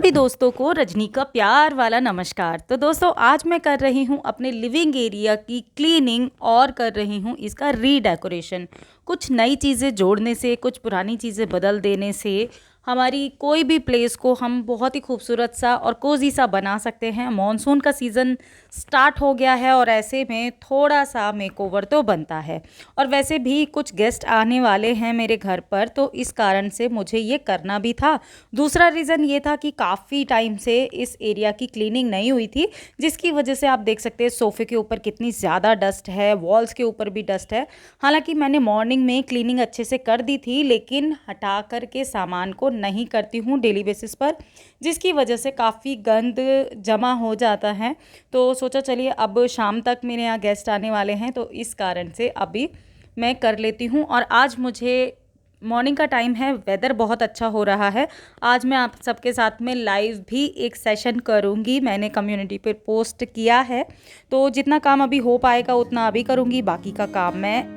सभी दोस्तों को रजनी का प्यार वाला नमस्कार। तो दोस्तों आज मैं कर रही हूँ अपने लिविंग एरिया की क्लीनिंग और कर रही हूँ इसका रीडेकोरेशन। कुछ नई चीज़ें जोड़ने से, कुछ पुरानी चीज़ें बदल देने से हमारी कोई भी प्लेस को हम बहुत ही खूबसूरत सा और कोजी सा बना सकते हैं। मॉनसून का सीज़न स्टार्ट हो गया है और ऐसे में थोड़ा सा मेकओवर तो बनता है। और वैसे भी कुछ गेस्ट आने वाले हैं मेरे घर पर, तो इस कारण से मुझे ये करना भी था। दूसरा रीज़न ये था कि काफ़ी टाइम से इस एरिया की क्लीनिंग नहीं हुई थी, जिसकी वजह से आप देख सकते हैं सोफ़े के ऊपर कितनी ज़्यादा डस्ट है, वॉल्स के ऊपर भी डस्ट है। हालांकि मैंने मॉर्निंग में क्लीनिंग अच्छे से कर दी थी, लेकिन हटा कर के सामान को नहीं करती हूँ डेली बेसिस पर, जिसकी वजह से काफ़ी गंद जमा हो जाता है। तो सोचा चलिए अब शाम तक मेरे यहाँ गेस्ट आने वाले हैं, तो इस कारण से अभी मैं कर लेती हूँ। और आज मुझे मॉर्निंग का टाइम है, वेदर बहुत अच्छा हो रहा है। आज मैं आप सबके साथ में लाइव भी एक सेशन करूँगी, मैंने कम्युनिटी पे पोस्ट किया है। तो जितना काम अभी हो पाएगा उतना अभी करूँगी, बाकी का काम मैं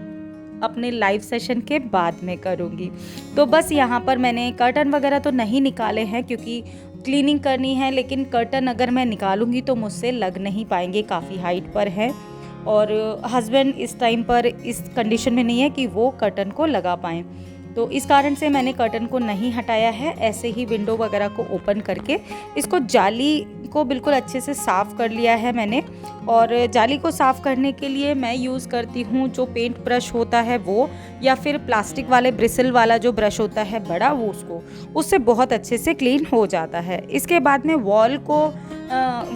अपने लाइव सेशन के बाद में करूँगी। तो बस यहाँ पर मैंने कर्टन वगैरह तो नहीं निकाले हैं क्योंकि क्लीनिंग करनी है, लेकिन कर्टन अगर मैं निकालूंगी तो मुझसे लग नहीं पाएंगे, काफ़ी हाइट पर है। और हस्बैंड इस टाइम पर इस कंडीशन में नहीं है कि वो कर्टन को लगा पाएँ, तो इस कारण से मैंने कर्टन को नहीं हटाया है। ऐसे ही विंडो वगैरह को ओपन करके इसको जाली को बिल्कुल अच्छे से साफ़ कर लिया है मैंने। और जाली को साफ़ करने के लिए मैं यूज़ करती हूँ जो पेंट ब्रश होता है वो, या फिर प्लास्टिक वाले ब्रिसल वाला जो ब्रश होता है बड़ा, वो उससे बहुत अच्छे से क्लीन हो जाता है। इसके बाद में वॉल को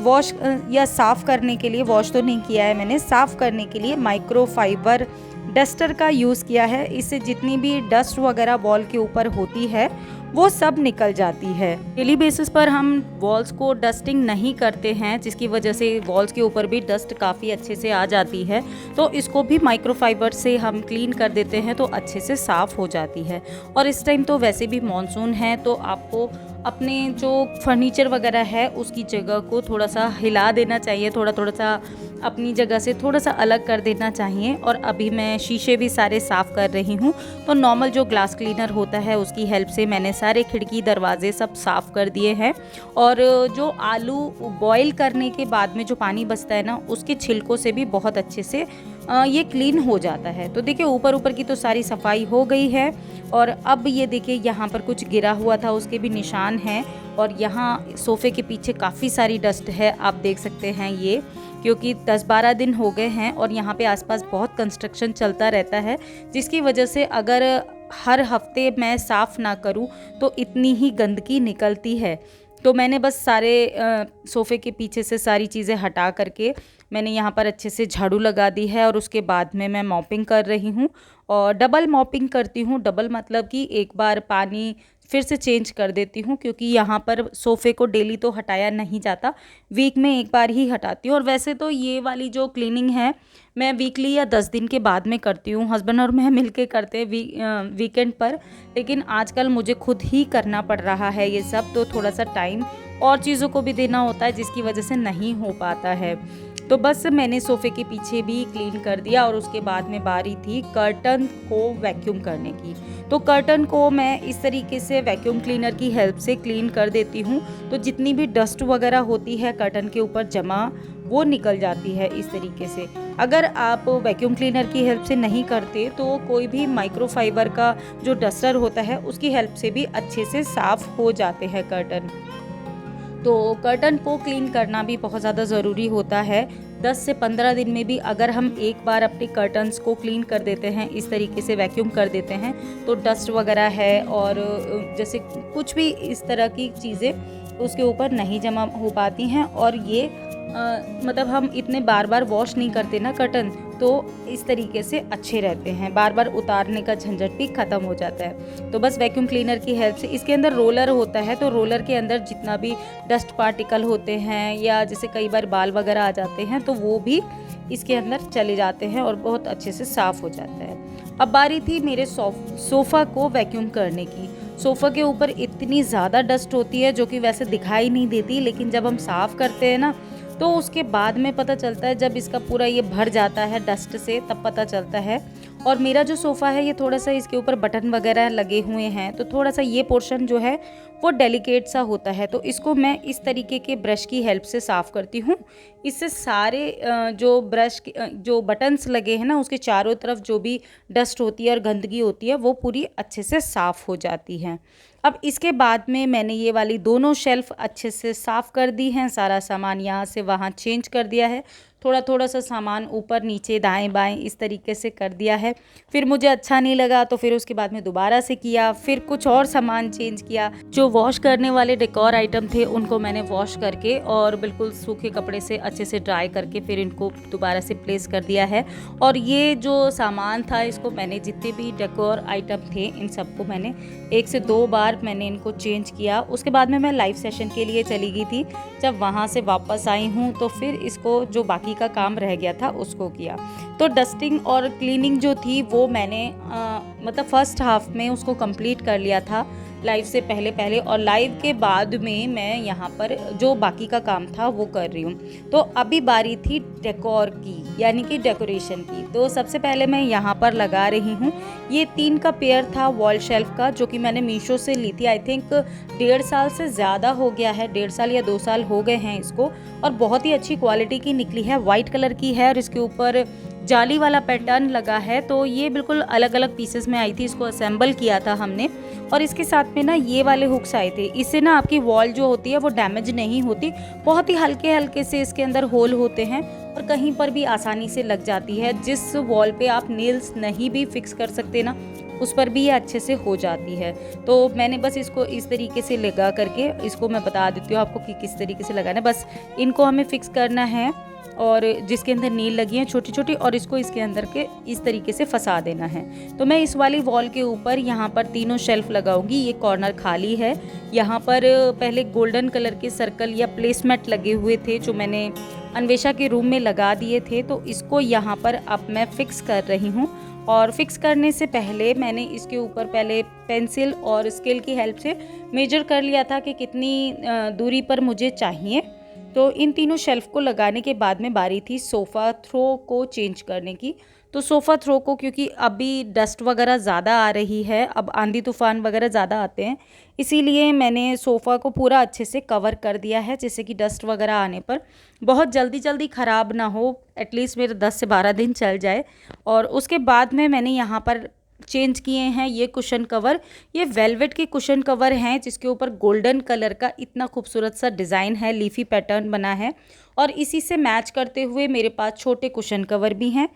वॉश या साफ़ करने के लिए, वॉश तो नहीं किया है मैंने, साफ़ करने के लिए माइक्रोफाइबर डस्टर का यूज़ किया है। इससे जितनी भी डस्ट वगैरह वॉल के ऊपर होती है वो सब निकल जाती है। डेली बेसिस पर हम वॉल्स को डस्टिंग नहीं करते हैं, जिसकी वजह से वॉल्स के ऊपर भी डस्ट काफ़ी अच्छे से आ जाती है। तो इसको भी माइक्रोफाइबर से हम क्लीन कर देते हैं तो अच्छे से साफ़ हो जाती है। और इस टाइम तो वैसे भी मॉनसून है, तो आपको अपने जो फर्नीचर वगैरह है उसकी जगह को थोड़ा सा हिला देना चाहिए, थोड़ा सा अपनी जगह से थोड़ा सा अलग कर देना चाहिए। और अभी मैं शीशे भी सारे साफ़ कर रही हूँ, तो नॉर्मल जो ग्लास क्लीनर होता है उसकी हेल्प से मैंने सारे खिड़की दरवाजे सब साफ़ कर दिए हैं। और जो आलू बॉईल करने के बाद में जो पानी बचता है ना, उसके छिलकों से भी बहुत अच्छे से ये क्लीन हो जाता है। तो देखिए ऊपर की तो सारी सफाई हो गई है। और अब ये देखिए यहाँ पर कुछ गिरा हुआ था, उसके भी निशान हैं। और यहाँ सोफ़े के पीछे काफ़ी सारी डस्ट है, आप देख सकते हैं ये, क्योंकि 10-12 दिन हो गए हैं और यहाँ पे आसपास बहुत कंस्ट्रक्शन चलता रहता है, जिसकी वजह से अगर हर हफ्ते मैं साफ़ ना करूँ तो इतनी ही गंदगी निकलती है। तो मैंने बस सारे सोफ़े के पीछे से सारी चीज़ें हटा करके मैंने यहाँ पर अच्छे से झाड़ू लगा दी है। और उसके बाद में मैं मॉपिंग कर रही हूँ, और डबल मॉपिंग करती हूँ। डबल मतलब कि एक बार पानी फिर से चेंज कर देती हूँ, क्योंकि यहाँ पर सोफ़े को डेली तो हटाया नहीं जाता, वीक में एक बार ही हटाती हूँ। और वैसे तो ये वाली जो क्लीनिंग है मैं वीकली या 10 दिन के बाद में करती हूँ, हस्बैंड और मैं मिलके करते हैं वीकेंड पर। लेकिन आजकल मुझे खुद ही करना पड़ रहा है ये सब, तो थोड़ा सा टाइम और चीज़ों को भी देना होता है, जिसकी वजह से नहीं हो पाता है। तो बस मैंने सोफ़े के पीछे भी क्लीन कर दिया। और उसके बाद में बारी थी कर्टन को वैक्यूम करने की। तो कर्टन को मैं इस तरीके से वैक्यूम क्लीनर की हेल्प से क्लीन कर देती हूँ, तो जितनी भी डस्ट वगैरह होती है कर्टन के ऊपर जमा, वो निकल जाती है इस तरीके से। अगर आप वैक्यूम क्लीनर की हेल्प से नहीं करते तो कोई भी माइक्रोफाइबर का जो डस्टर होता है उसकी हेल्प से भी अच्छे से साफ़ हो जाते हैं कर्टन। तो कर्टन को क्लीन करना भी बहुत ज़्यादा ज़रूरी होता है। 10 से 15 दिन में भी अगर हम एक बार अपने कर्टन्स को क्लीन कर देते हैं, इस तरीके से वैक्यूम कर देते हैं, तो डस्ट वगैरह है और जैसे कुछ भी इस तरह की चीज़ें उसके ऊपर नहीं जमा हो पाती हैं। और ये मतलब हम इतने बार बार वॉश नहीं करते ना कर्टन, तो इस तरीके से अच्छे रहते हैं, बार बार उतारने का झंझट भी ख़त्म हो जाता है। तो बस वैक्यूम क्लीनर की हेल्प से, इसके अंदर रोलर होता है, तो रोलर के अंदर जितना भी डस्ट पार्टिकल होते हैं या जैसे कई बार बाल वगैरह आ जाते हैं, तो वो भी इसके अंदर चले जाते हैं और बहुत अच्छे से साफ़ हो जाता है। अब बारी थी मेरे सोफ़ा को वैक्यूम करने की। सोफ़ा के ऊपर इतनी ज़्यादा डस्ट होती है जो कि वैसे दिखाई नहीं देती, लेकिन जब हम साफ़ करते हैं ना तो उसके बाद में पता चलता है, जब इसका पूरा ये भर जाता है डस्ट से, तब पता चलता है। और मेरा जो सोफ़ा है ये थोड़ा सा इसके ऊपर बटन वगैरह लगे हुए हैं, तो थोड़ा सा ये पोर्शन जो है वो डेलिकेट सा होता है। तो इसको मैं इस तरीके के ब्रश की हेल्प से साफ़ करती हूँ। इससे सारे जो ब्रश जो बटन्स लगे हैं ना, उसके चारों तरफ जो भी डस्ट होती है और गंदगी होती है वो पूरी अच्छे से साफ़ हो जाती है। अब इसके बाद में मैंने ये वाली दोनों शेल्फ़ अच्छे से साफ़ कर दी हैं, सारा सामान यहाँ से वहाँ चेंज कर दिया है, थोड़ा थोड़ा सा सामान ऊपर नीचे दाएं बाएं इस तरीके से कर दिया है। फिर मुझे अच्छा नहीं लगा तो फिर उसके बाद में दोबारा से किया, फिर कुछ और सामान चेंज किया। जो वॉश करने वाले डेकोर आइटम थे उनको मैंने वॉश करके और बिल्कुल सूखे कपड़े से अच्छे से ड्राई करके फिर इनको दोबारा से प्लेस कर दिया है। और ये जो सामान था इसको मैंने जितने भी डेकोर आइटम थे इन सबको मैंने 1 से 2 बार मैंने इनको चेंज किया। उसके बाद में मैं लाइव सेशन के लिए चली गई थी। जब वहाँ से वापस आई हूँ तो फिर इसको जो बाकी का काम रह गया था उसको किया। तो डस्टिंग और क्लीनिंग जो थी वो मैंने मतलब फर्स्ट हाफ में उसको कंप्लीट कर लिया था लाइव से पहले और लाइव के बाद में मैं यहाँ पर जो बाकी का काम था वो कर रही हूँ। तो अभी बारी थी डेकोर की, यानी कि डेकोरेशन की। तो सबसे पहले मैं यहाँ पर लगा रही हूँ, ये 3 का पेयर था वॉल शेल्फ का जो कि मैंने मीशो से ली थी। आई थिंक 1.5 साल से ज़्यादा हो गया है, 1.5 साल या 2 साल हो गए हैं इसको, और बहुत ही अच्छी क्वालिटी की निकली है। वाइट कलर की है और इसके ऊपर जाली वाला पैटर्न लगा है। तो ये बिल्कुल अलग अलग पीसेस में आई थी, इसको असेंबल किया था हमने। और इसके साथ में ना ये वाले हुक्स आए थे, इससे ना आपकी वॉल जो होती है वो डैमेज नहीं होती। बहुत ही हल्के हल्के से इसके अंदर होल होते हैं और कहीं पर भी आसानी से लग जाती है। जिस वॉल पे आप नेल्स नहीं भी फिक्स कर सकते ना, उस पर भी ये अच्छे से हो जाती है। तो मैंने बस इसको इस तरीके से लगा करके, इसको मैं बता देती हूँ आपको कि किस तरीके से लगाना है। बस इनको हमें फिक्स करना है और जिसके अंदर नील लगी है छोटी छोटी, और इसको इसके अंदर के इस तरीके से फंसा देना है। तो मैं इस वाली वॉल के ऊपर यहाँ पर तीनों शेल्फ लगाऊंगी। ये कॉर्नर खाली है, यहाँ पर पहले गोल्डन कलर के सर्कल या प्लेसमेट लगे हुए थे जो मैंने अन्वेषा के रूम में लगा दिए थे। तो इसको यहाँ पर अब मैं फिक्स कर रही हूँ। और फिक्स करने से पहले मैंने इसके ऊपर पहले पेंसिल और स्केल की हेल्प से मेजर कर लिया था कि कितनी दूरी पर मुझे चाहिए। तो इन तीनों शेल्फ को लगाने के बाद में बारी थी सोफ़ा थ्रो को चेंज करने की। तो सोफ़ा थ्रो को, क्योंकि अभी डस्ट वगैरह ज़्यादा आ रही है, अब आंधी तूफान वगैरह ज़्यादा आते हैं, इसीलिए मैंने सोफ़ा को पूरा अच्छे से कवर कर दिया है, जिससे कि डस्ट वगैरह आने पर बहुत जल्दी ख़राब ना हो, एटलीस्ट मेरे 10 से 12 दिन चल जाए। और उसके बाद में मैंने यहाँ पर चेंज किए हैं ये कुशन कवर। ये वेलवेट के कुशन कवर हैं जिसके ऊपर गोल्डन कलर का इतना खूबसूरत सा डिज़ाइन है, लीफी पैटर्न बना है। और इसी से मैच करते हुए मेरे पास छोटे कुशन कवर भी हैं,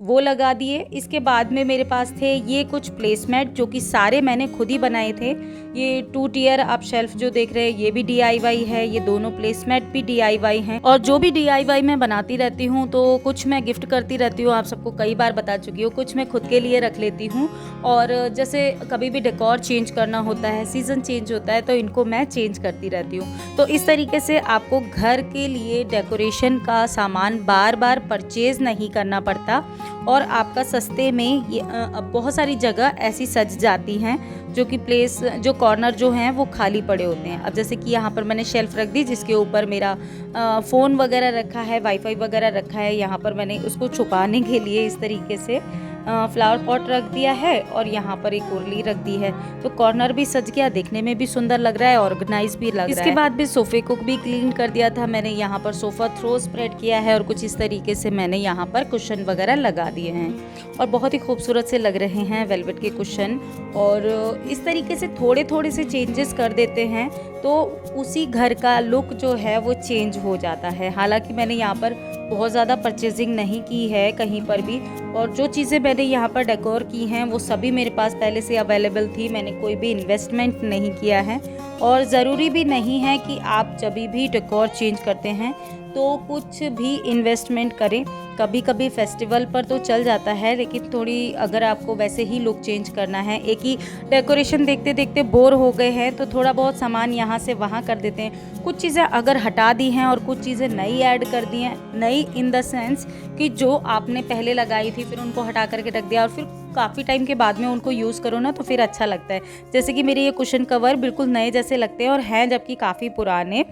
वो लगा दिए। इसके बाद में मेरे पास थे ये कुछ प्लेसमेट जो कि सारे मैंने खुद ही बनाए थे। ये 2 टियर आप शेल्फ जो देख रहे हैं ये भी DIY है, ये दोनों प्लेसमेट भी DIY हैं। और जो भी DIY मैं बनाती रहती हूँ तो कुछ मैं गिफ्ट करती रहती हूँ, आप सबको कई बार बता चुकी हूँ, कुछ मैं खुद के लिए रख लेती हूँ। और जैसे कभी भी डेकोर चेंज करना होता है, सीज़न चेंज होता है, तो इनको मैं चेंज करती रहती हूँ। तो इस तरीके से आपको घर के लिए डेकोरेशन का सामान बार बार परचेज़ नहीं करना पड़ता और आपका सस्ते में ये बहुत सारी जगह ऐसी सज जाती हैं जो कि प्लेस जो कॉर्नर जो हैं वो खाली पड़े होते हैं। अब जैसे कि यहाँ पर मैंने शेल्फ रख दी जिसके ऊपर मेरा फ़ोन वगैरह रखा है, वाईफाई वगैरह रखा है। यहाँ पर मैंने उसको छुपाने के लिए इस तरीके से फ्लावर पॉट रख दिया है और यहाँ पर एक उर्ली रख दी है। तो कॉर्नर भी सज गया, देखने में भी सुंदर लग रहा है, ऑर्गेनाइज भी लग रहा है। इसके बाद भी सोफ़े को भी क्लीन कर दिया था मैंने। यहाँ पर सोफ़ा थ्रो स्प्रेड किया है और कुछ इस तरीके से मैंने यहाँ पर कुशन वगैरह लगा दिए हैं और बहुत ही खूबसूरत से लग रहे हैं वेलवेट के कुशन। और इस तरीके से थोड़े थोड़े से चेंजेस कर देते हैं तो उसी घर का लुक जो है वो चेंज हो जाता है। हालांकि मैंने यहाँ पर बहुत ज़्यादा परचेजिंग नहीं की है कहीं पर भी, और जो चीज़ें मैंने यहाँ पर डेकोर की हैं वो सभी मेरे पास पहले से अवेलेबल थी। मैंने कोई भी इन्वेस्टमेंट नहीं किया है और ज़रूरी भी नहीं है कि आप जब भी डेकोर चेंज करते हैं तो कुछ भी इन्वेस्टमेंट करें। कभी कभी फेस्टिवल पर तो चल जाता है, लेकिन थोड़ी अगर आपको वैसे ही लुक चेंज करना है, एक ही डेकोरेशन देखते देखते बोर हो गए हैं तो थोड़ा बहुत सामान यहाँ से वहाँ कर देते हैं। कुछ चीज़ें अगर हटा दी हैं और कुछ चीज़ें नई ऐड कर दी हैं, नई इन द सेंस कि जो आपने पहले लगाई थी फिर उनको हटा करके रख दिया और फिर काफ़ी टाइम के बाद में उनको यूज़ करो ना तो फिर अच्छा लगता है। जैसे कि मेरे ये कुशन कवर बिल्कुल नए जैसे लगते हैं और हैं जबकि काफ़ी पुराने।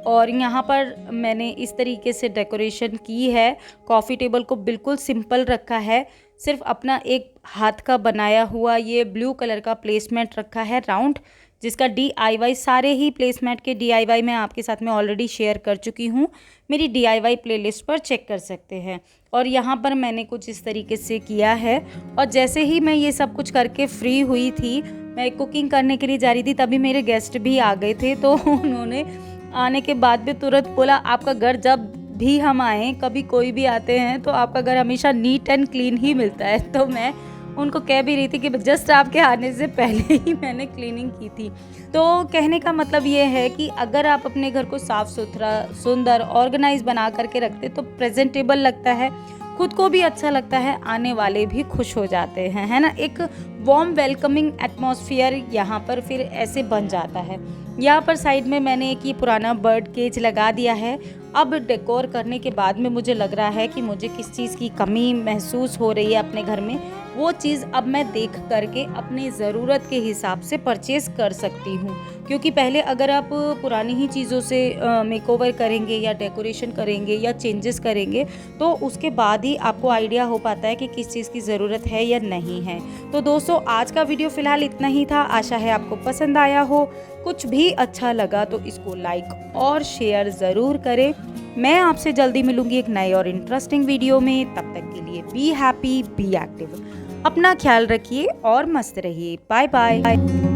और यहाँ पर मैंने इस तरीके से डेकोरेशन की है। कॉफ़ी टेबल को बिल्कुल सिंपल रखा है, सिर्फ अपना एक हाथ का बनाया हुआ ये ब्लू कलर का प्लेसमेंट रखा है राउंड, जिसका DIY सारे ही प्लेसमेंट के DIY मैं आपके साथ में ऑलरेडी शेयर कर चुकी हूँ। मेरी DIY प्लेलिस्ट पर चेक कर सकते हैं। और यहाँ पर मैंने कुछ इस तरीके से किया है। और जैसे ही मैं ये सब कुछ करके फ्री हुई थी, मैं कुकिंग करने के लिए जा रही थी, तभी मेरे गेस्ट भी आ गए थे। तो उन्होंने आने के बाद भी तुरंत बोला, आपका घर जब भी हम आएँ, कभी कोई भी आते हैं तो आपका घर हमेशा नीट एंड क्लीन ही मिलता है। तो मैं उनको कह भी रही थी कि जस्ट आपके आने से पहले ही मैंने क्लीनिंग की थी। तो कहने का मतलब ये है कि अगर आप अपने घर को साफ़ सुथरा, सुंदर, ऑर्गेनाइज बना करके रखते तो प्रेजेंटेबल लगता है, खुद को भी अच्छा लगता है, आने वाले भी खुश हो जाते हैं, है ना। एक वार्म वेलकमिंग एटमॉस्फेयर यहाँ पर फिर ऐसे बन जाता है। यहाँ पर साइड में मैंने एक ये पुराना बर्ड केज लगा दिया है। अब डेकोर करने के बाद में मुझे लग रहा है कि मुझे किस चीज़ की कमी महसूस हो रही है अपने घर में, वो चीज़ अब मैं देख करके अपनी ज़रूरत के हिसाब से परचेज़ कर सकती हूँ। क्योंकि पहले अगर आप पुरानी ही चीज़ों से मेकओवर करेंगे या डेकोरेशन करेंगे या चेंजेस करेंगे तो उसके बाद ही आपको आइडिया हो पाता है कि किस चीज़ की ज़रूरत है या नहीं है। तो दोस्तों, आज का वीडियो फ़िलहाल इतना ही था। आशा है आपको पसंद आया हो। कुछ भी अच्छा लगा तो इसको लाइक और शेयर ज़रूर करें। मैं आपसे जल्दी मिलूंगी एक नए और इंटरेस्टिंग वीडियो में। तब तक के लिए बी हैप्पी, बी एक्टिव, अपना ख्याल रखिए और मस्त रहिए। Bye bye.